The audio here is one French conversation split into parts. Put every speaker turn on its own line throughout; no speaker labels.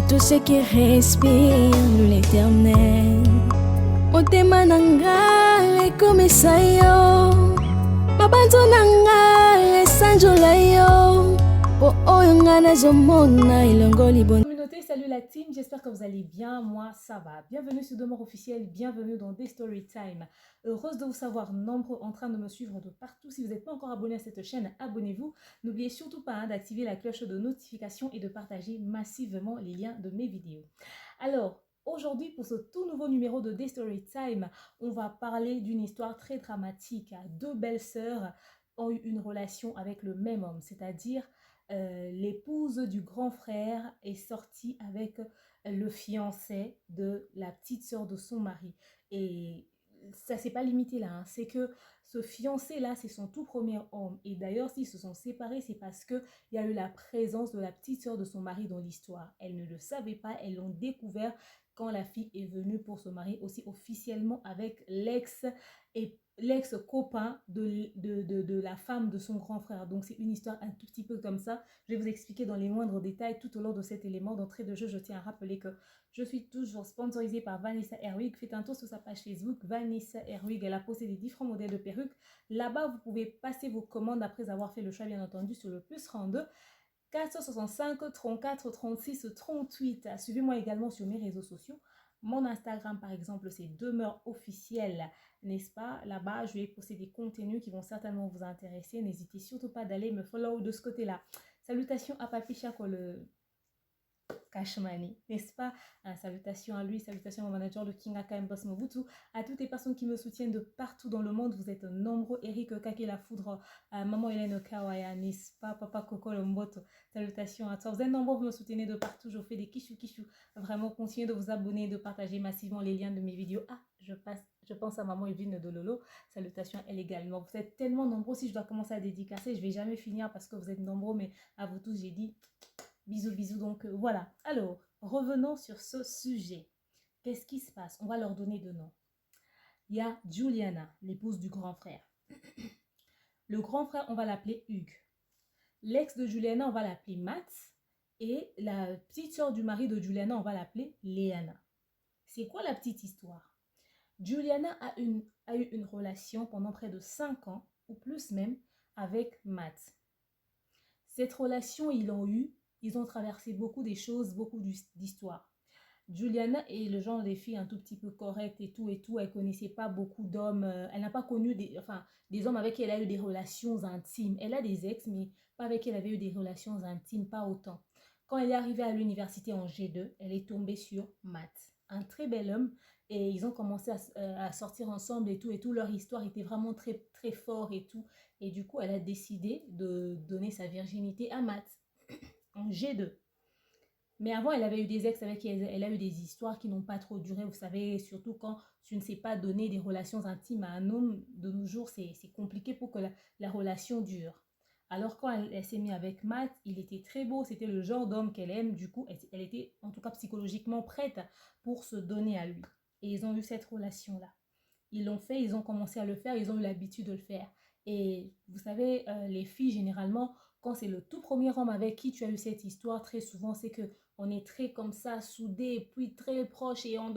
tout ce qui respire l'éternel. Motema nanga ekomesa yo, mabanzo nanga esanjola yo, po oyo nga nazomona ilongoli bon.
Communauté, salut la team, j'espère que vous allez bien, moi ça va. Bienvenue sur Demeure Officielle, bienvenue dans Des Story Time. Heureuse de vous savoir nombreux en train de me suivre de partout. Si vous n'êtes pas encore abonné à cette chaîne, abonnez-vous. N'oubliez surtout pas d'activer la cloche de notification et de partager massivement les liens de mes vidéos. Alors, aujourd'hui, pour ce tout nouveau numéro de Des Story Time, on va parler d'une histoire très dramatique. Deux belles sœurs ont eu une relation avec le même homme, c'est-à-dire l'épouse du grand frère est sortie avec le fiancé de la petite sœur de son mari. Et ça s'est pas limité là, hein. C'est que ce fiancé là, c'est son tout premier homme. Et d'ailleurs, s'ils se sont séparés, c'est parce qu'il y a eu la présence de la petite sœur de son mari dans l'histoire. Elle ne le savait pas, elles l'ont découvert quand la fille est venue pour se marier aussi officiellement avec l'ex-copain de la femme de son grand frère. Donc c'est une histoire un tout petit peu comme ça. Je vais vous expliquer dans les moindres détails tout au long de cet élément. D'entrée de jeu, je tiens à rappeler que je suis toujours sponsorisée par Vanessa Herwig. Faites un tour sur sa page Facebook, Vanessa Herwig. Elle a posté des différents modèles de perruques. Là-bas, vous pouvez passer vos commandes après avoir fait le choix, bien entendu, sur le +32 465 34 36 38. Suivez-moi également sur mes réseaux sociaux. Mon Instagram, par exemple, c'est Demeure Officielle, n'est-ce pas? Là-bas, je vais poster des contenus qui vont certainement vous intéresser. N'hésitez surtout pas d'aller me follow de ce côté-là. Salutations à Papi Chako, le Kashmani, n'est-ce pas? Salutations à lui, salutations à mon manager, le King Aka Boss Mobutu, à toutes les personnes qui me soutiennent de partout dans le monde. Vous êtes nombreux. Eric Kake la Foudre, Maman Hélène Kawaya, n'est-ce pas? Papa Coco Lomboto, salutations à toi. Vous êtes nombreux, vous me soutenez de partout. Je fais des kichou. Vraiment, continuez de vous abonner, de partager massivement les liens de mes vidéos. Ah, je pense à Maman Evelyne de Lolo. Salutations à elle également. Vous êtes tellement nombreux. Si je dois commencer à dédicacer, je ne vais jamais finir parce que vous êtes nombreux. Mais à vous tous, j'ai dit bisous. Donc voilà. Alors, revenons sur ce sujet. Qu'est-ce qui se passe? On va leur donner de noms. Il y a Juliana, l'épouse du grand frère. Le grand frère, on va l'appeler Hugues. L'ex de Juliana, on va l'appeler Matt. Et la petite soeur du mari de Juliana, on va l'appeler Léana. C'est quoi la petite histoire? Juliana a eu une relation pendant près de 5 ans, ou plus même, avec Matt. Cette relation, ils ont traversé beaucoup des choses, beaucoup d'histoires. Juliana est le genre des filles un tout petit peu correctes et tout. Elle connaissait pas beaucoup d'hommes. Elle n'a pas connu des hommes avec qui elle a eu des relations intimes. Elle a des ex, mais pas avec qui elle avait eu des relations intimes, pas autant. Quand elle est arrivée à l'université en G2, elle est tombée sur Matt, un très bel homme. Et ils ont commencé à sortir ensemble et tout. Leur histoire était vraiment très, très fort et tout. Et du coup, elle a décidé de donner sa virginité à Matt en G2. Mais avant, elle avait eu des ex avec qui elle a eu des histoires qui n'ont pas trop duré. Vous savez, surtout quand tu ne sais pas donner des relations intimes à un homme, de nos jours, c'est compliqué pour que la relation dure. Alors quand elle s'est mise avec Matt, il était très beau, c'était le genre d'homme qu'elle aime. Du coup, elle était en tout cas psychologiquement prête pour se donner à lui. Et ils ont eu cette relation-là. Ils l'ont fait, ils ont commencé à le faire, ils ont eu l'habitude de le faire. Et vous savez, les filles, généralement, quand c'est le tout premier homme avec qui tu as eu cette histoire, très souvent, c'est que on est très comme ça, soudés, puis très proches et on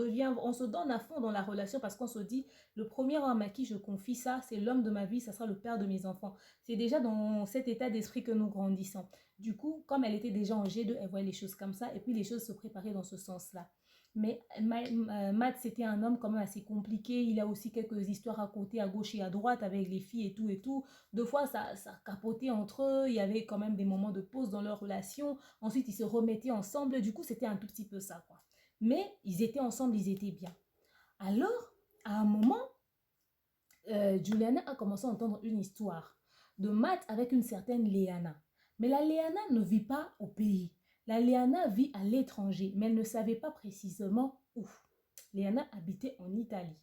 se donne à fond dans la relation parce qu'on se dit, le premier homme à qui je confie ça, c'est l'homme de ma vie, ça sera le père de mes enfants. C'est déjà dans cet état d'esprit que nous grandissons. Du coup, comme elle était déjà en G2, elle voyait les choses comme ça et puis les choses se préparaient dans ce sens-là. Mais Matt, c'était un homme quand même assez compliqué. Il a aussi quelques histoires à côté, à gauche et à droite avec les filles et tout. Deux fois, ça capotait entre eux. Il y avait quand même des moments de pause dans leur relation. Ensuite, ils se remettaient ensemble. Du coup, c'était un tout petit peu ça, quoi. Mais ils étaient ensemble, ils étaient bien. Alors, à un moment, Juliana a commencé à entendre une histoire de Matt avec une certaine Léana. Mais la Léana ne vit pas au pays. La Léana vit à l'étranger, mais elle ne savait pas précisément où. Léana habitait en Italie.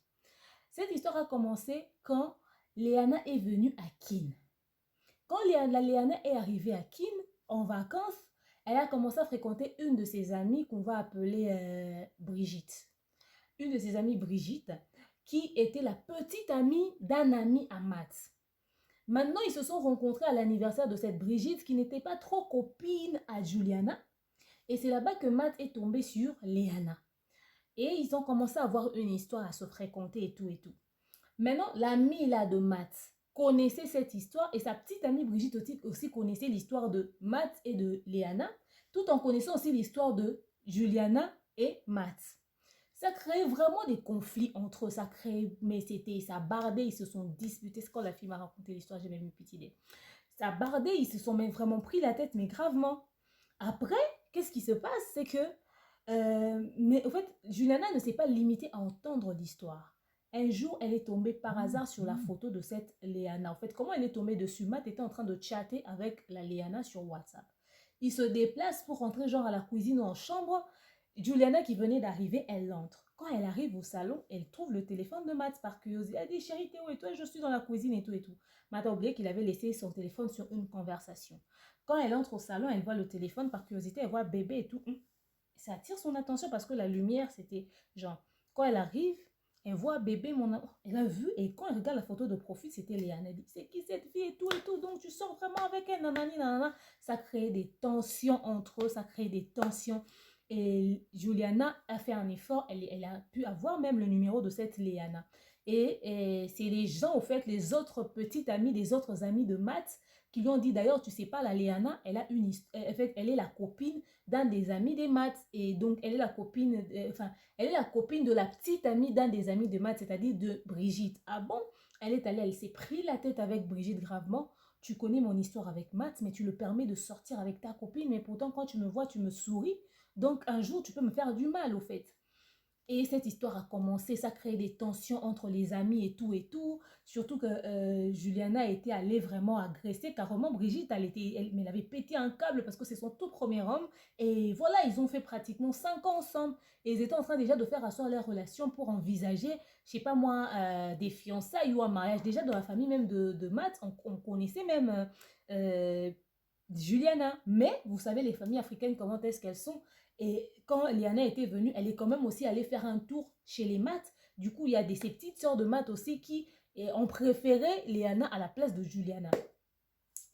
Cette histoire a commencé quand Léana est venue à Keene. Quand la Léana est arrivée à Keene, en vacances, elle a commencé à fréquenter une de ses amies qu'on va appeler Brigitte. Une de ses amies, Brigitte, qui était la petite amie d'un ami à Matt. Maintenant, ils se sont rencontrés à l'anniversaire de cette Brigitte qui n'était pas trop copine à Juliana. Et c'est là-bas que Matt est tombé sur Léana. Et ils ont commencé à avoir une histoire, à se fréquenter et tout et tout. Maintenant, l'amie là de Matt connaissait cette histoire et sa petite amie Brigitte aussi connaissait l'histoire de Matt et de Léana, tout en connaissant aussi l'histoire de Juliana et Matt. Ça créait vraiment des conflits entre eux, ça créait, mais c'était, ça bardait, ils se sont disputés. C'est quand la fille m'a raconté l'histoire, j'ai même une petite idée. Ça bardait, ils se sont même vraiment pris la tête, mais gravement. Après, qu'est-ce qui se passe? C'est que, mais en fait, Juliana ne s'est pas limitée à entendre l'histoire. Un jour, elle est tombée par hasard sur la photo de cette Léana. En fait, comment elle est tombée dessus? Matt était en train de chatter avec la Léana sur WhatsApp. Il se déplace pour rentrer genre à la cuisine ou en chambre. Juliana qui venait d'arriver, elle entre. Quand elle arrive au salon, elle trouve le téléphone de Matt par curiosité. Elle dit, chérie, t'es où et toi? Je suis dans la cuisine et tout et tout. Matt a oublié qu'il avait laissé son téléphone sur une conversation. Quand elle entre au salon, elle voit le téléphone par curiosité, elle voit bébé et tout. Ça attire son attention parce que la lumière, c'était genre, quand elle arrive, elle voit bébé, elle a vu, et quand elle regarde la photo de profil, c'était Léane. Elle dit, c'est qui cette fille et tout, donc tu sors vraiment avec elle, nanani, nanana. Ça crée des tensions entre eux, ça crée des tensions. Et Juliana a fait un effort, elle a pu avoir même le numéro de cette Léana. Et c'est les gens, au fait, les autres petites amies, les autres amis de Matt, qui lui ont dit, d'ailleurs, tu sais pas, la Léana, elle a une en fait, elle est la copine d'un des amis des Matt. Et donc, elle est la copine, elle est la copine de la petite amie d'un des amis de Matt, c'est-à-dire de Brigitte. Ah bon? Elle est allée, elle s'est pris la tête avec Brigitte gravement. Tu connais mon histoire avec Matt, mais tu le permets de sortir avec ta copine, mais pourtant, quand tu me vois, tu me souris. Donc, un jour, tu peux me faire du mal, au fait. Et cette histoire a commencé, ça crée des tensions entre les amis et tout et tout. Surtout que Juliana était allée vraiment agresser carrément Brigitte. Elle avait pété un câble parce que c'est son tout premier homme. Et voilà, ils ont fait pratiquement 5 ans ensemble. Et ils étaient en train déjà de faire asseoir leur relation pour envisager, je sais pas moi, des fiançailles ou un mariage. Déjà dans la famille même de Matt, on connaissait même Juliana. Mais vous savez, les familles africaines, comment est-ce qu'elles sont? Et quand Liana était venue, elle est quand même aussi allée faire un tour chez les Matt. Du coup, il y a ces petites sœurs de Matt aussi qui ont préféré Liana à la place de Juliana.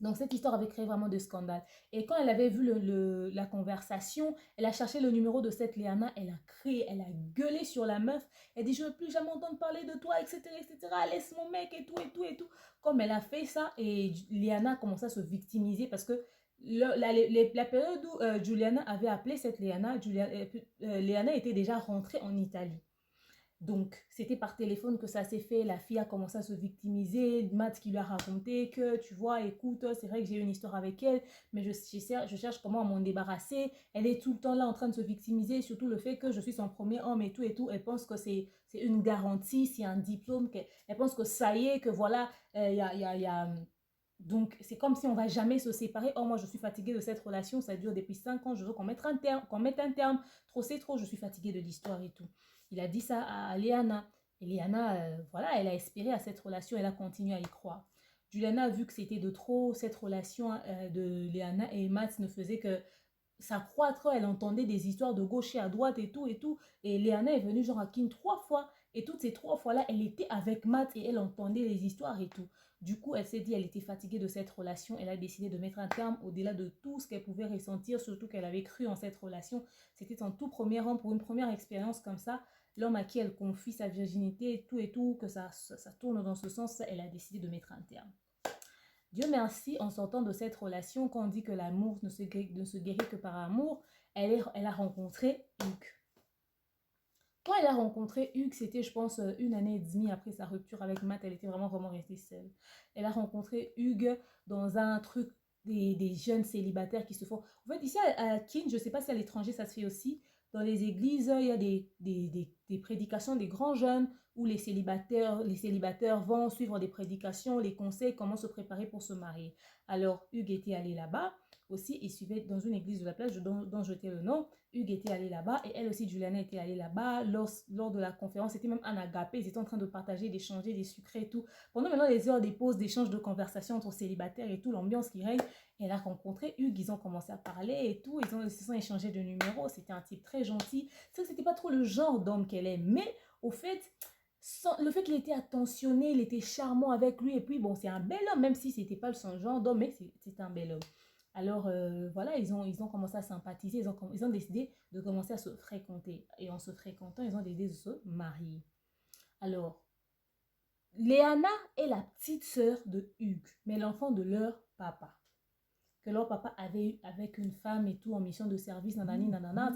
Donc, cette histoire avait créé vraiment de scandale. Et quand elle avait vu la conversation, elle a cherché le numéro de cette Liana, elle a crié, elle a gueulé sur la meuf. Elle dit, je ne veux plus jamais entendre parler de toi, etc., etc., laisse mon mec et tout, et tout, et tout. Comme elle a fait ça, et Liana a commencé à se victimiser parce que la période où Juliana avait appelé cette Léana, Léana était déjà rentrée en Italie. Donc, c'était par téléphone que ça s'est fait. La fille a commencé à se victimiser. Matt qui lui a raconté que, tu vois, écoute, c'est vrai que j'ai eu une histoire avec elle, mais je cherche comment m'en débarrasser. Elle est tout le temps là en train de se victimiser, surtout le fait que je suis son premier homme et tout et tout. Elle pense que c'est une garantie, c'est un diplôme. Elle pense que ça y est, que voilà, il y a donc, c'est comme si on va jamais se séparer. Oh, moi, je suis fatiguée de cette relation. Ça dure depuis 5 ans. Je veux qu'on mette un terme. Qu'on mette un terme. Trop, c'est trop. Je suis fatiguée de l'histoire et tout. Il a dit ça à Léana. Et Léana, voilà, elle a espéré à cette relation. Elle a continué à y croire. Juliana a vu que c'était de trop. Cette relation de Léana et Matt ne faisait que s'accroître. Elle entendait des histoires de gauche et à droite et tout et tout. Et Léana est venue genre à Kin 3 fois. Et toutes ces 3 fois-là, elle était avec Matt et elle entendait les histoires et tout. Du coup, elle s'est dit, elle était fatiguée de cette relation. Elle a décidé de mettre un terme au-delà de tout ce qu'elle pouvait ressentir, surtout qu'elle avait cru en cette relation. C'était son tout premier rang pour une première expérience comme ça. L'homme à qui elle confie sa virginité et tout, que ça tourne dans ce sens, elle a décidé de mettre un terme. Dieu merci, en sortant de cette relation, quand on dit que l'amour ne se guérit que par amour, elle a rencontré Hugues. Quand elle a rencontré Hugues, c'était, je pense, 1 année et demie après sa rupture avec Matt. Elle était vraiment, vraiment restée seule. Elle a rencontré Hugues dans un truc des jeunes célibataires qui se font... En fait, ici à Kin, je ne sais pas si à l'étranger ça se fait aussi. Dans les églises, il y a des prédications des grands jeunes où les célibataires vont suivre des prédications, les conseils, comment se préparer pour se marier. Alors, Hugues était allé là-bas. Aussi, il suivait dans une église de la plage dont je tais le nom. Hugues était allé là-bas et elle aussi, Juliana, était allée là-bas. Lors de la conférence, c'était même un agapé. Ils étaient en train de partager, d'échanger des secrets et tout. Pendant maintenant les heures des pauses, d'échange de conversation entre célibataires et tout, l'ambiance qui règne, elle a rencontré Hugues. Ils ont commencé à parler et tout. Ils se sont échangés de numéros. C'était un type très gentil. C'est que c'était pas trop le genre d'homme qu'elle est. Mais au fait, le fait qu'il était attentionné, il était charmant avec lui. Et puis bon, c'est un bel homme, même si c'était pas son genre d'homme, mais c'est un bel homme. Alors, voilà, ils ont commencé à sympathiser, ils ont décidé de commencer à se fréquenter. Et en se fréquentant, ils ont décidé de se marier. Alors, Léana est la petite sœur de Hugues, mais l'enfant de leur papa. Que leur papa avait eu avec une femme et tout en mission de service, nanani, nanana.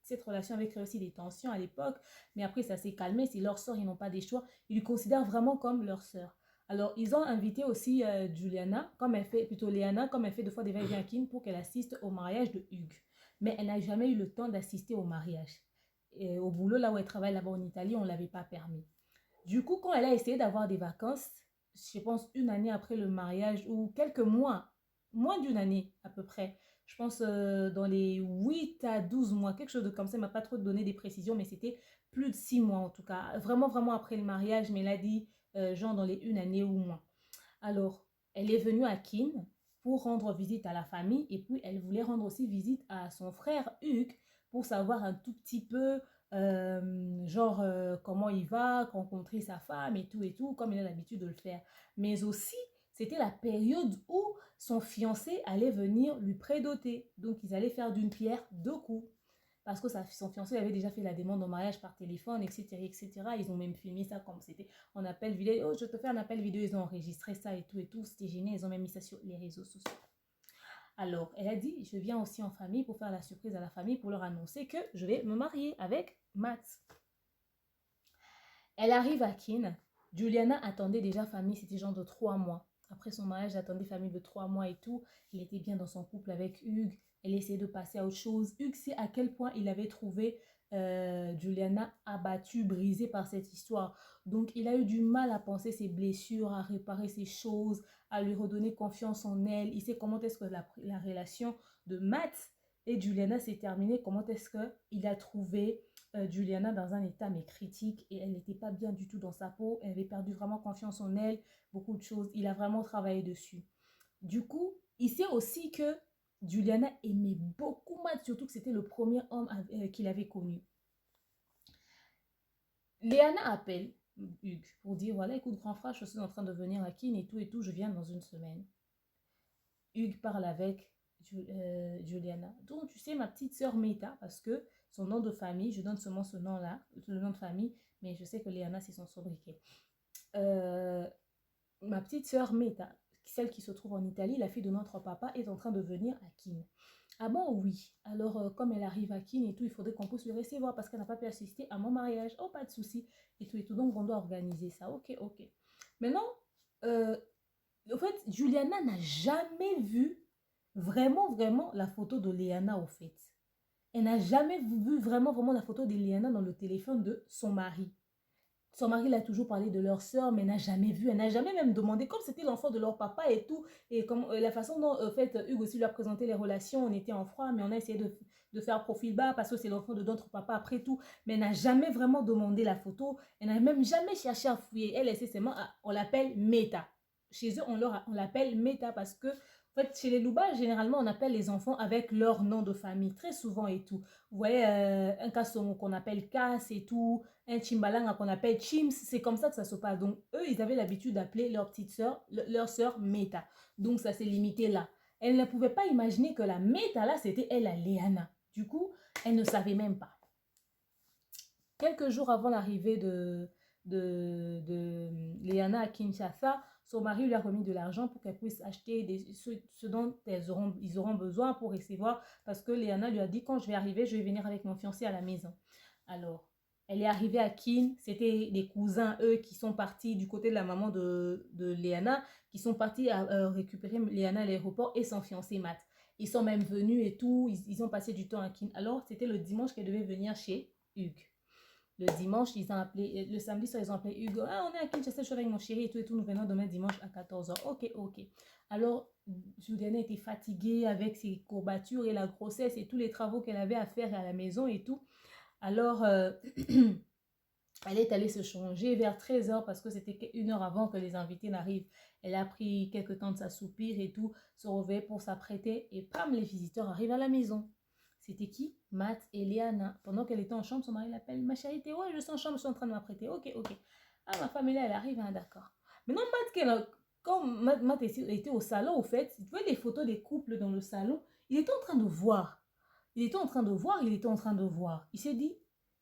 Cette relation avait créé aussi des tensions à l'époque, mais après ça s'est calmé. Si leur sœur, ils n'ont pas des choix, ils lui considèrent vraiment comme leur sœur. Alors, ils ont invité aussi Juliana, comme elle fait, plutôt Léana, comme elle fait deux fois des va-et-vient à Kin, pour qu'elle assiste au mariage de Hugues. Mais elle n'a jamais eu le temps d'assister au mariage. Et au boulot, là où elle travaille, là-bas en Italie, on ne l'avait pas permis. Du coup, quand elle a essayé d'avoir des vacances, je pense une année après le mariage ou quelques mois, moins d'une année à peu près, je pense dans les 8 à 12 mois, quelque chose de comme ça, elle ne m'a pas trop donné des précisions, mais c'était plus de 6 mois en tout cas, vraiment, vraiment après le mariage, mais elle a dit genre dans les une année ou moins. Alors, elle est venue à Kin pour rendre visite à la famille et puis elle voulait rendre aussi visite à son frère Hugues pour savoir un tout petit peu comment il va, rencontrer sa femme et tout, comme il a l'habitude de le faire. Mais aussi, c'était la période où son fiancé allait venir lui prédoter. Donc, ils allaient faire d'une pierre deux coups. Parce que son fiancé avait déjà fait la demande en mariage par téléphone, etc., etc. Ils ont même filmé ça comme c'était en appel vidéo. Oh, je te fais un appel vidéo. Ils ont enregistré ça et tout. C'était génial. Ils ont même mis ça sur les réseaux sociaux. Alors, elle a dit, je viens aussi en famille pour faire la surprise à la famille, pour leur annoncer que je vais me marier avec Matt. Elle arrive à Kin. Juliana attendait déjà famille, c'était genre de 3 mois. Après son mariage, elle attendait famille de 3 mois et tout. Elle était bien dans son couple avec Hugues. Elle essayait de passer à autre chose. Hugues sait à quel point il avait trouvé Juliana abattue, brisée par cette histoire. Donc, il a eu du mal à penser ses blessures, à réparer ses choses, à lui redonner confiance en elle. Il sait comment est-ce que la relation de Matt et Juliana s'est terminée. Comment est-ce qu'il a trouvé Juliana dans un état mais critique et elle n'était pas bien du tout dans sa peau. Elle avait perdu vraiment confiance en elle, beaucoup de choses. Il a vraiment travaillé dessus. Du coup, il sait aussi que Juliana aimait beaucoup Matt, surtout que c'était le premier homme qu'il avait connu. Léana appelle Hugues pour dire, voilà, écoute, grand frère, je suis en train de venir à Kin et tout, je viens dans une semaine. Hugues parle avec Juliana. Donc, tu sais, ma petite sœur Meta, parce que son nom de famille, je donne seulement ce nom-là, le nom de famille, mais je sais que Léana, c'est son sobriquet. Ma petite sœur Meta, celle qui se trouve en Italie, la fille de notre papa, est en train de venir à Kin. Ah bon, oui. Alors, comme elle arrive à Kin et tout, il faudrait qu'on puisse le recevoir parce qu'elle n'a pas pu assister à mon mariage. Oh, pas de souci. Et tout. Donc, on doit organiser ça. Ok. Maintenant, en fait, Juliana n'a jamais vu vraiment la photo de Léana, au fait. Elle n'a jamais vu vraiment la photo de Léana dans le téléphone de son mari. Son mari l'a toujours parlé de leur sœur, mais elle n'a jamais vu, elle n'a jamais même demandé, comme c'était l'enfant de leur papa et tout, et comme la façon dont, en fait, Hugues aussi lui a présenté les relations, on était en froid, mais on a essayé de faire profil bas parce que c'est l'enfant de notre papa après tout, mais elle n'a jamais vraiment demandé la photo, elle n'a même jamais cherché à fouiller, elle sait seulement, on l'appelle Meta. Chez eux, on l'appelle Meta parce que, en fait, chez les Louba, généralement, on appelle les enfants avec leur nom de famille, très souvent et tout. Vous voyez, un Kasongo qu'on appelle Kas et tout, un Chimbalanga qu'on appelle Chims, c'est comme ça que ça se passe. Donc, eux, ils avaient l'habitude d'appeler leur petite sœur, leur sœur Meta. Donc, ça s'est limité là. Elle ne pouvait pas imaginer que la Meta, là, c'était elle, la Léana. Du coup, elle ne savait même pas. Quelques jours avant l'arrivée de Léana à Kinshasa, son mari lui a remis de l'argent pour qu'elle puisse acheter ce dont ils auront besoin pour recevoir, parce que Léana lui a dit, quand je vais arriver, je vais venir avec mon fiancé à la maison. Alors, elle est arrivée à Kin, c'était des cousins, eux, qui sont partis du côté de la maman de Léana, qui sont partis à récupérer Léana à l'aéroport et son fiancé Matt. Ils sont même venus et tout, ils ont passé du temps à Kin. Alors, c'était le dimanche qu'elle devait venir chez Hugues. Le dimanche, ils ont appelé, le samedi soir, ils ont appelé Hugo. Ah, on est à Kinshasa, je suis avec mon chéri et tout, nous venons demain dimanche à 14h. Ok. Alors, Juliana était fatiguée avec ses courbatures et la grossesse et tous les travaux qu'elle avait à faire à la maison et tout. Alors, elle est allée se changer vers 13h parce que c'était 1 heure avant que les invités n'arrivent. Elle a pris quelques temps de s'assoupir et tout, se réveiller pour s'apprêter et pam, les visiteurs arrivent à la maison. C'était qui? Matt et Léana. Pendant qu'elle était en chambre, son mari l'appelle. Ma chérie, t'es ouais, je suis en chambre, je suis en train de m'apprêter. Ok. Ah, ma femme est là, elle arrive, hein, d'accord. Maintenant, Matt, quand Matt était au salon, au fait, tu vois les photos des couples dans le salon, il était en train de voir. Il était en train de voir, il était en train de voir. Il s'est dit,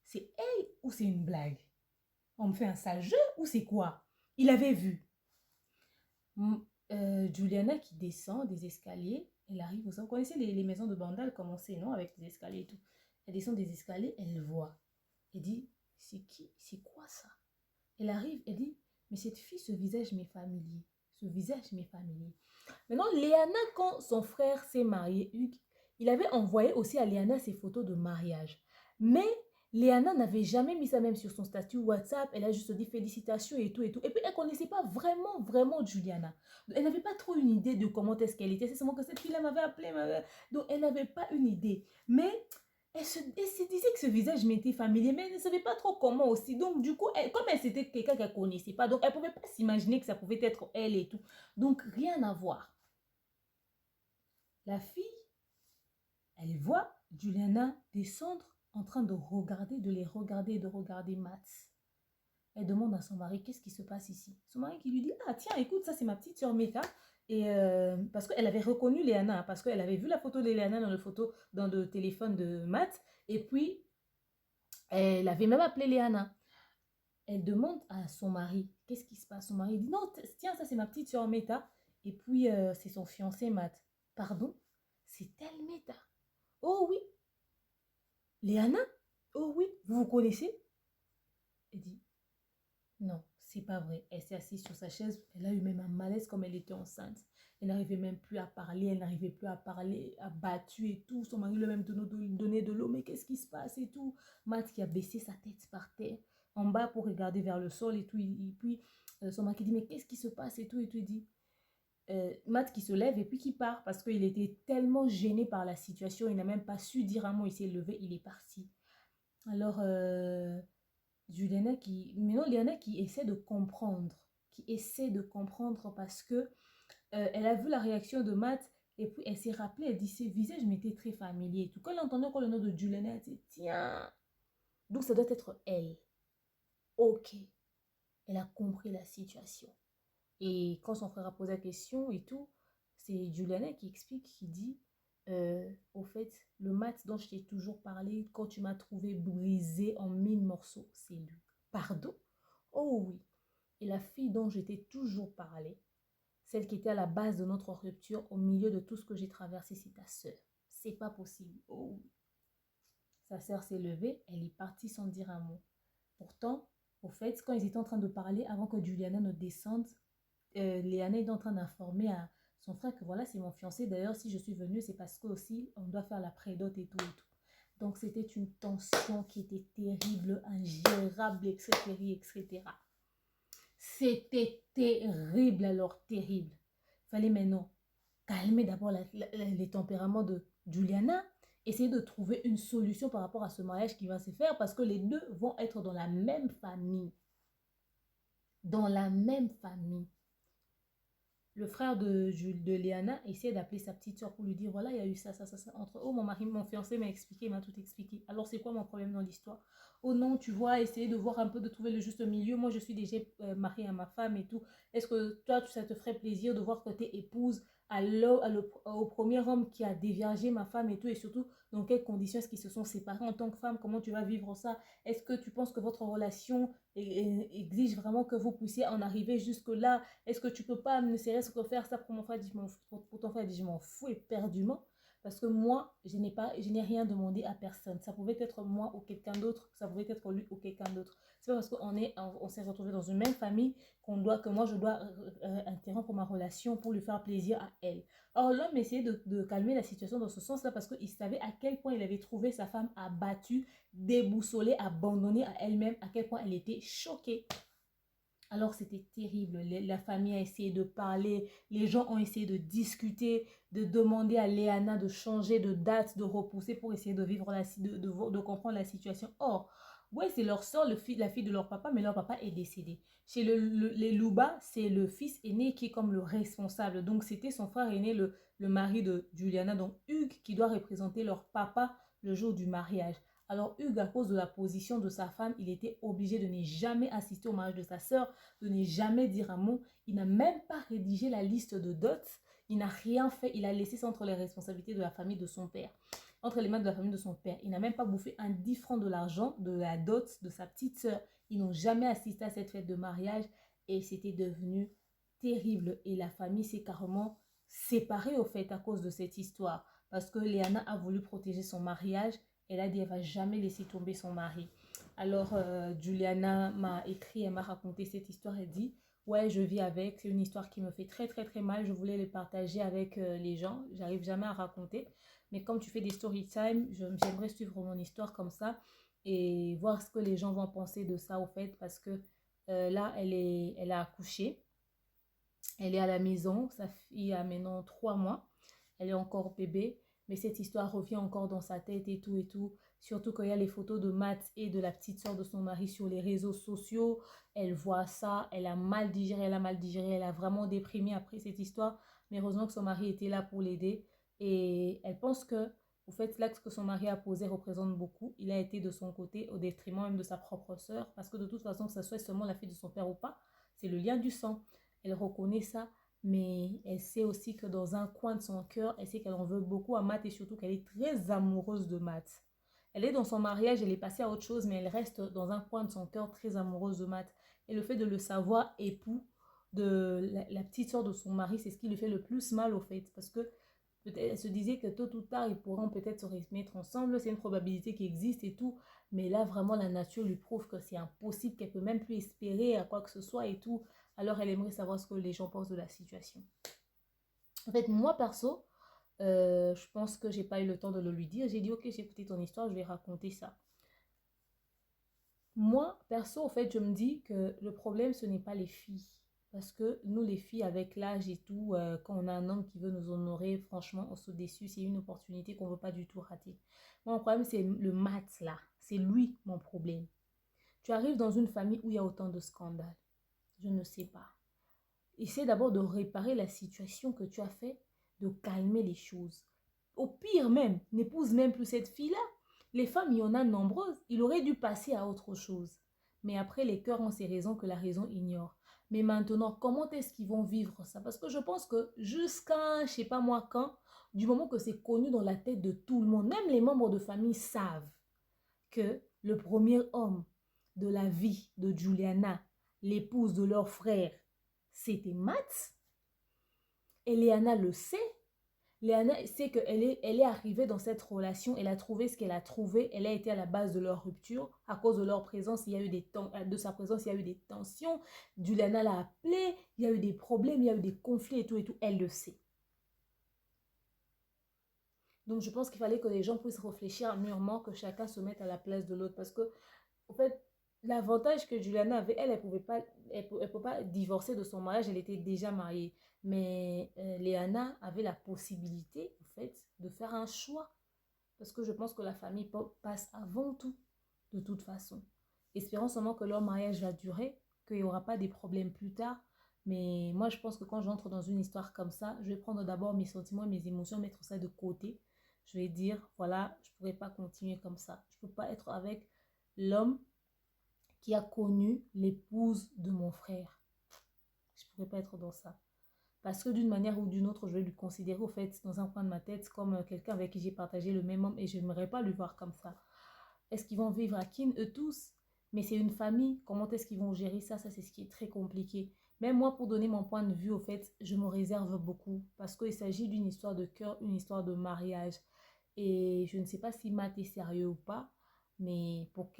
c'est elle ou c'est une blague? On me fait un sale jeu ou c'est quoi? Il avait vu. Juliana qui descend des escaliers, elle arrive au salon. Vous connaissez les maisons de Bandal, comme on sait, non? Avec des escaliers et tout. Elle descend des escaliers, elle le voit. Elle dit, c'est qui? C'est quoi ça? Elle arrive, elle dit, mais cette fille, ce visage m'est familier. Ce visage m'est familier. Maintenant, Léana, quand son frère s'est marié, Hugues, il avait envoyé aussi à Léana ses photos de mariage. Mais Léana n'avait jamais mis ça même sur son statut WhatsApp. Elle a juste dit félicitations et tout et tout. Et puis, elle ne connaissait pas vraiment Juliana. Elle n'avait pas trop une idée de comment est-ce qu'elle était. C'est seulement que cette fille-là m'avait appelé. Donc, elle n'avait pas une idée. Mais elle se disait que ce visage m'était familier, mais elle ne savait pas trop comment aussi. Donc, du coup, comme elle c'était quelqu'un qu'elle ne connaissait pas, donc elle ne pouvait pas s'imaginer que ça pouvait être elle et tout. Donc, rien à voir. La fille, elle voit Juliana descendre en train de les regarder et de regarder Matt. Elle demande à son mari, qu'est-ce qui se passe ici? Son mari qui lui dit, ah tiens, écoute, ça c'est ma petite sœur Meta. Et parce qu'elle avait reconnu Léana, parce qu'elle avait vu la photo de Léana dans le téléphone de Matt. Et puis, elle avait même appelé Léana. Elle demande à son mari, qu'est-ce qui se passe? Son mari dit, non, tiens, ça c'est ma petite sœur Meta. Et puis, c'est son fiancé Matt. Pardon? C'est elle Meta? Oh oui. Léana? Oh oui, vous vous connaissez? Elle dit, non, c'est pas vrai. Elle s'est assise sur sa chaise. Elle a eu même un malaise comme elle était enceinte. Elle n'arrivait même plus à parler. Elle n'arrivait plus à parler, abattue et tout. Son mari lui a même donné de l'eau. Mais qu'est-ce qui se passe et tout? Matt qui a baissé sa tête par terre, en bas pour regarder vers le sol et tout. Et puis, son mari qui dit, mais qu'est-ce qui se passe et tout. Et tout, il dit, Matt qui se lève et puis qui part parce qu'il était tellement gêné par la situation. Il n'a même pas su dire un mot. Il s'est levé, il est parti. Alors, Léana qui essaie de comprendre, parce que elle a vu la réaction de Matt et puis elle s'est rappelée, elle dit, ses visages m'étaient très familiers et tout. Quand elle entendait encore le nom de Juliana, elle dit, tiens, donc ça doit être elle. Ok, elle a compris la situation. Et quand son frère a posé la question et tout, c'est Juliana qui explique, qui dit, au fait, le Matt dont je t'ai toujours parlé, quand tu m'as trouvé brisé en 1000 morceaux, c'est lui. Pardon? Oh oui. Et la fille dont je t'ai toujours parlé, celle qui était à la base de notre rupture, au milieu de tout ce que j'ai traversé, c'est ta sœur. C'est pas possible. Oh oui. Sa sœur s'est levée, elle est partie sans dire un mot. Pourtant, au fait, quand ils étaient en train de parler, avant que Juliana ne descende, Léana est en train d'informer à son frère que voilà, c'est mon fiancé. D'ailleurs, si je suis venue, c'est parce que aussi on doit faire la prédote et tout et tout. Donc, c'était une tension qui était terrible, ingérable, etc. C'était terrible, alors terrible. Il fallait maintenant calmer d'abord les tempéraments de Juliana, essayer de trouver une solution par rapport à ce mariage qui va se faire parce que les deux vont être dans la même famille. Dans la même famille. Le frère de Léana essaie d'appeler sa petite soeur pour lui dire, voilà, il y a eu ça entre, oh, mon fiancé m'a expliqué, il m'a tout expliqué. Alors, c'est quoi mon problème dans l'histoire? Oh non, tu vois, essayer de voir un peu, de trouver le juste milieu. Moi, je suis déjà mariée à ma femme et tout. Est-ce que toi, ça te ferait plaisir de voir que tes épouses au premier homme qui a déviagé ma femme et tout, et surtout, dans quelles conditions est-ce qu'ils se sont séparés en tant que femme? Comment tu vas vivre ça? Est-ce que tu penses que votre relation exige vraiment que vous puissiez en arriver jusque-là? Est-ce que tu peux pas, ne serait-ce que faire ça pour mon frère? Pour ton frère, je m'en fous éperdument. Parce que moi, je n'ai rien demandé à personne. Ça pouvait être moi ou quelqu'un d'autre. Ça pouvait être lui ou quelqu'un d'autre. C'est pas parce qu'on s'est retrouvé dans une même famille que moi, je dois interrompre ma relation pour lui faire plaisir à elle. Or, l'homme essayait de calmer la situation dans ce sens-là parce qu'il savait à quel point il avait trouvé sa femme abattue, déboussolée, abandonnée à elle-même, à quel point elle était choquée. Alors, c'était terrible. La famille a essayé de parler, les gens ont essayé de discuter, de demander à Léana de changer de date, de repousser pour essayer de vivre de comprendre la situation. Or, ouais, c'est leur soeur, la fille de leur papa, mais leur papa est décédé. Chez les Louba, c'est le fils aîné qui est comme le responsable. Donc, c'était son frère aîné, le mari de Juliana, donc Hugues, qui doit représenter leur papa le jour du mariage. Alors Hugues, à cause de la position de sa femme, il était obligé de ne jamais assister au mariage de sa sœur, de ne jamais dire un mot. Il n'a même pas rédigé la liste de dots. Il n'a rien fait. Il a laissé ça entre les responsabilités de la famille de son père. Entre les mains de la famille de son père. Il n'a même pas bouffé un 10 francs de l'argent de la dot de sa petite sœur. Ils n'ont jamais assisté à cette fête de mariage et c'était devenu terrible. Et la famille s'est carrément séparée au fait à cause de cette histoire. Parce que Léana a voulu protéger son mariage. Elle a dit qu'elle ne va jamais laisser tomber son mari. Alors, Juliana m'a écrit, elle m'a raconté cette histoire. Elle dit, ouais, je vis avec. C'est une histoire qui me fait très, très, très mal. Je voulais le partager avec les gens. J'arrive jamais à raconter. Mais comme tu fais des story time, j'aimerais suivre mon histoire comme ça et voir ce que les gens vont penser de ça, au fait. Parce que là, elle a accouché. Elle est à la maison. Sa fille a maintenant 3 mois. Elle est encore bébé. Mais cette histoire revient encore dans sa tête et tout et tout. Surtout quand il y a les photos de Matt et de la petite soeur de son mari sur les réseaux sociaux. Elle voit ça, elle a mal digéré, elle a vraiment déprimé après cette histoire. Mais heureusement que son mari était là pour l'aider. Et elle pense que, au fait, l'acte que son mari a posé représente beaucoup. Il a été de son côté au détriment même de sa propre soeur. Parce que de toute façon, que ce soit seulement la fille de son père ou pas, c'est le lien du sang. Elle reconnaît ça. Mais elle sait aussi que dans un coin de son cœur, elle sait qu'elle en veut beaucoup à Matt et surtout qu'elle est très amoureuse de Matt. Elle est dans son mariage, elle est passée à autre chose, mais elle reste dans un coin de son cœur très amoureuse de Matt. Et le fait de le savoir époux de la petite soeur de son mari, c'est ce qui lui fait le plus mal au fait. Parce que peut-être elle se disait que tôt ou tard, ils pourront peut-être se remettre ensemble. C'est une probabilité qui existe et tout. Mais là, vraiment, la nature lui prouve que c'est impossible, qu'elle peut même plus espérer à quoi que ce soit et tout. Alors, elle aimerait savoir ce que les gens pensent de la situation. En fait, moi, perso, je pense que j'ai pas eu le temps de le lui dire. J'ai dit, ok, j'ai écouté ton histoire, je vais raconter ça. Moi, perso, en fait, je me dis que le problème, ce n'est pas les filles. Parce que nous, les filles, avec l'âge et tout, quand on a un homme qui veut nous honorer, franchement, on se déçue. C'est une opportunité qu'on ne veut pas du tout rater. Moi, mon problème, c'est le Matt, là. C'est lui, mon problème. Tu arrives dans une famille où il y a autant de scandales. Je ne sais pas. Essaie d'abord de réparer la situation que tu as fait, de calmer les choses. Au pire même, n'épouse même plus cette fille-là. Les femmes, il y en a nombreuses. Il aurait dû passer à autre chose. Mais après, les cœurs ont ces raisons que la raison ignore. Mais maintenant, comment est-ce qu'ils vont vivre ça? Parce que je pense que jusqu'à, je sais pas moi quand, du moment que c'est connu dans la tête de tout le monde, même les membres de famille savent que le premier homme de la vie de Juliana, l'épouse de leur frère, c'était Matt. Et Léana le sait. Léana sait elle est arrivée dans cette relation, elle a trouvé ce qu'elle a trouvé, elle a été à la base de leur rupture. À cause de leur présence, il y a eu de sa présence, il y a eu des tensions. Juliana l'a appelé, il y a eu des problèmes, il y a eu des conflits et tout, elle le sait. Donc je pense qu'il fallait que les gens puissent réfléchir mûrement, que chacun se mette à la place de l'autre. Parce que, en fait, l'avantage que Juliana avait, elle peut pas divorcer de son mariage, elle était déjà mariée. Mais Léana avait la possibilité, en fait, de faire un choix. Parce que je pense que la famille passe avant tout, de toute façon. Espérons seulement que leur mariage va durer, qu'il n'y aura pas des problèmes plus tard. Mais moi, je pense que quand j'entre dans une histoire comme ça, je vais prendre d'abord mes sentiments, mes émotions, mettre ça de côté. Je vais dire, voilà, je ne pourrais pas continuer comme ça. Je ne peux pas être avec l'homme qui a connu l'épouse de mon frère. Je ne pourrais pas être dans ça. Parce que d'une manière ou d'une autre, je vais lui considérer au fait dans un coin de ma tête comme quelqu'un avec qui j'ai partagé le même homme et je n'aimerais pas lui voir comme ça. Est-ce qu'ils vont vivre à Kin, eux tous? Mais c'est une famille. Comment est-ce qu'ils vont gérer ça? Ça, c'est ce qui est très compliqué. Même moi, pour donner mon point de vue, au fait, je me réserve beaucoup. Parce qu'il s'agit d'une histoire de cœur, une histoire de mariage. Et je ne sais pas si Matt est sérieux ou pas. Mais pour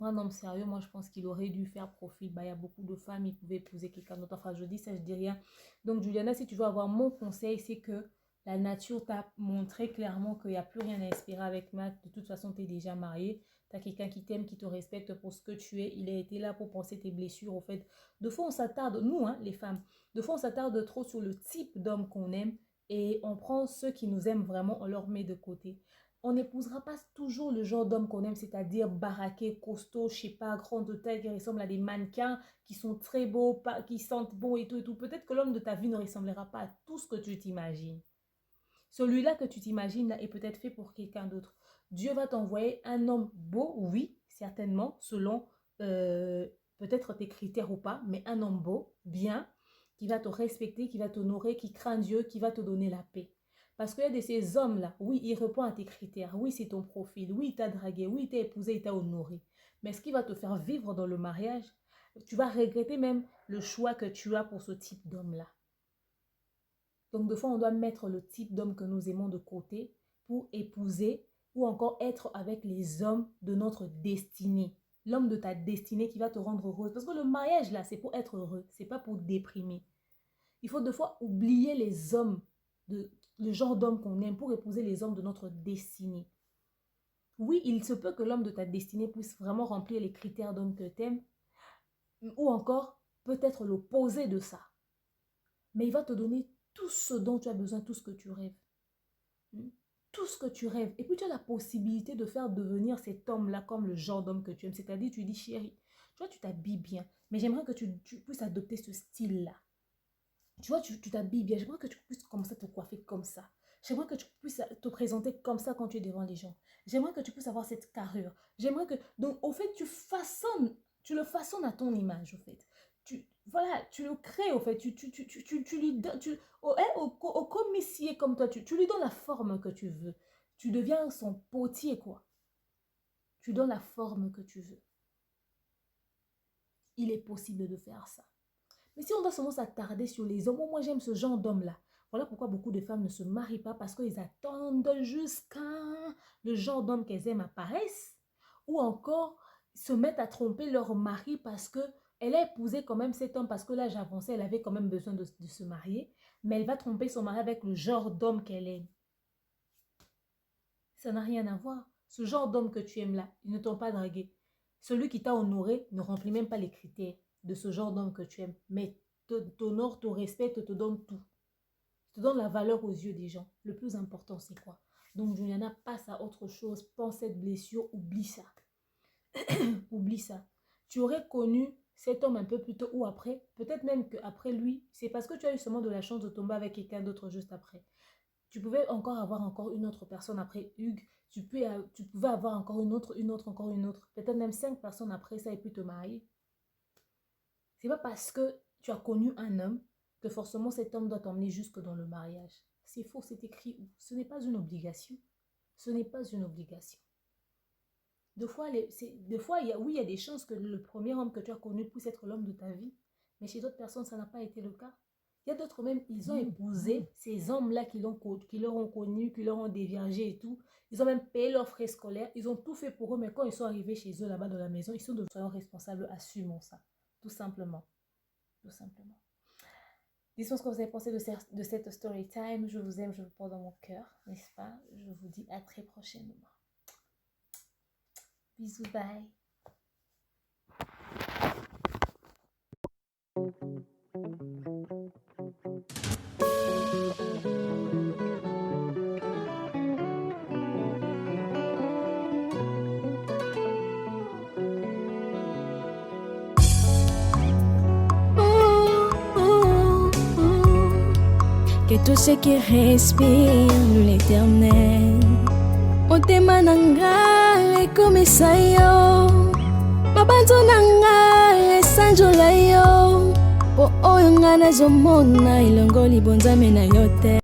un homme sérieux, moi, je pense qu'il aurait dû faire profil. Bah, il y a beaucoup de femmes, il pouvait épouser quelqu'un d'autre. Enfin, je dis ça, je dis rien. Donc, Juliana, si tu veux avoir mon conseil, c'est que la nature t'a montré clairement qu'il n'y a plus rien à espérer avec Matt. De toute façon, tu es déjà marié. Tu as quelqu'un qui t'aime, qui te respecte pour ce que tu es. Il a été là pour penser tes blessures. Au fait, de fois, on s'attarde, nous, hein, les femmes, de fois, on s'attarde trop sur le type d'homme qu'on aime et on prend ceux qui nous aiment vraiment, on leur met de côté. On n'épousera pas toujours le genre d'homme qu'on aime, c'est-à-dire baraqué, costaud, je sais pas, grand de taille, qui ressemble à des mannequins, qui sont très beaux, qui sentent bon et tout et tout. Peut-être que l'homme de ta vie ne ressemblera pas à tout ce que tu t'imagines. Celui-là que tu t'imagines là est peut-être fait pour quelqu'un d'autre. Dieu va t'envoyer un homme beau, oui, certainement, selon peut-être tes critères ou pas, mais un homme beau, bien, qui va te respecter, qui va t'honorer, qui craint Dieu, qui va te donner la paix. Parce qu'il y a de ces hommes-là, oui, il répond à tes critères, oui, c'est ton profil, oui, il t'a dragué, oui, il t'a épousé, il t'a honoré. Mais ce qui va te faire vivre dans le mariage, tu vas regretter même le choix que tu as pour ce type d'homme-là. Donc, des fois, on doit mettre le type d'homme que nous aimons de côté pour épouser ou encore être avec les hommes de notre destinée. L'homme de ta destinée qui va te rendre heureuse. Parce que le mariage, là, c'est pour être heureux. C'est pas pour déprimer. Il faut des fois oublier les hommes, le genre d'homme qu'on aime pour épouser les hommes de notre destinée. Oui, il se peut que l'homme de ta destinée puisse vraiment remplir les critères d'homme que tu aimes. Ou encore, peut-être l'opposé de ça. Mais il va te donner tout ce dont tu as besoin, tout ce que tu rêves. Tout ce que tu rêves. Et puis tu as la possibilité de faire devenir cet homme-là comme le genre d'homme que tu aimes. C'est-à-dire, tu dis, chérie, tu vois, tu t'habilles bien. Mais j'aimerais que tu puisses adopter ce style-là. Tu vois, tu t'habilles bien. J'aimerais que tu puisses commencer à te coiffer comme ça. J'aimerais que tu puisses te présenter comme ça quand tu es devant les gens. J'aimerais que tu puisses avoir cette carrure. J'aimerais que... Donc, au fait, tu le façonnes à ton image, au fait. Voilà, tu le crées, au fait. Tu lui donnes... Au commissaire comme toi, tu lui donnes la forme que tu veux. Tu deviens son potier, quoi. Tu donnes la forme que tu veux. Il est possible de faire ça. Mais si on doit seulement s'attarder sur les hommes, moi j'aime ce genre d'homme-là. Voilà pourquoi beaucoup de femmes ne se marient pas, parce qu'ils attendent jusqu'à le genre d'homme qu'elles aiment apparaisse, ou encore se mettent à tromper leur mari parce qu'elle a épousé quand même cet homme, parce que l'âge avancé, elle avait quand même besoin de se marier, mais elle va tromper son mari avec le genre d'homme qu'elle aime. Ça n'a rien à voir. Ce genre d'homme que tu aimes là, ils ne t'ont pas dragué. Celui qui t'a honoré ne remplit même pas les critères de ce genre d'homme que tu aimes, mais t'honore, te respecte, te donne tout. Te donne la valeur aux yeux des gens. Le plus important, c'est quoi? Donc, Juliana, passe à autre chose. Pense cette blessure, oublie ça. Oublie ça. Tu aurais connu cet homme un peu plus tôt ou après. Peut-être même qu'après lui, c'est parce que tu as eu seulement de la chance de tomber avec quelqu'un d'autre juste après. Tu pouvais encore avoir encore une autre personne après Hugues. Tu pouvais avoir encore une autre. Peut-être même 5 personnes après ça et puis te marier. C'est pas parce que tu as connu un homme que forcément cet homme doit t'emmener jusque dans le mariage. C'est faux, c'est écrit où? Ce n'est pas une obligation. Ce n'est pas une obligation. Des fois, il y a des chances que le premier homme que tu as connu puisse être l'homme de ta vie. Mais chez d'autres personnes, ça n'a pas été le cas. Il y a d'autres même, ils ont épousé ces hommes-là qui leur ont connu, qui leur ont déviergé et tout. Ils ont même payé leurs frais scolaires. Ils ont tout fait pour eux. Mais quand ils sont arrivés chez eux, là-bas dans la maison, ils sont devenus responsables. Assumons ça. Tout simplement. Tout simplement. Dites-moi ce que vous avez pensé de cette story time. Je vous aime, je vous porte dans mon cœur, n'est-ce pas? Je vous dis à très prochainement. Bisous, bye.
Que tous ceux qui respirent l'éternel motema nanga ekomisa yo mabanzo nanga esanjola yo po oyo nga nazomona elongo libonzame na yo te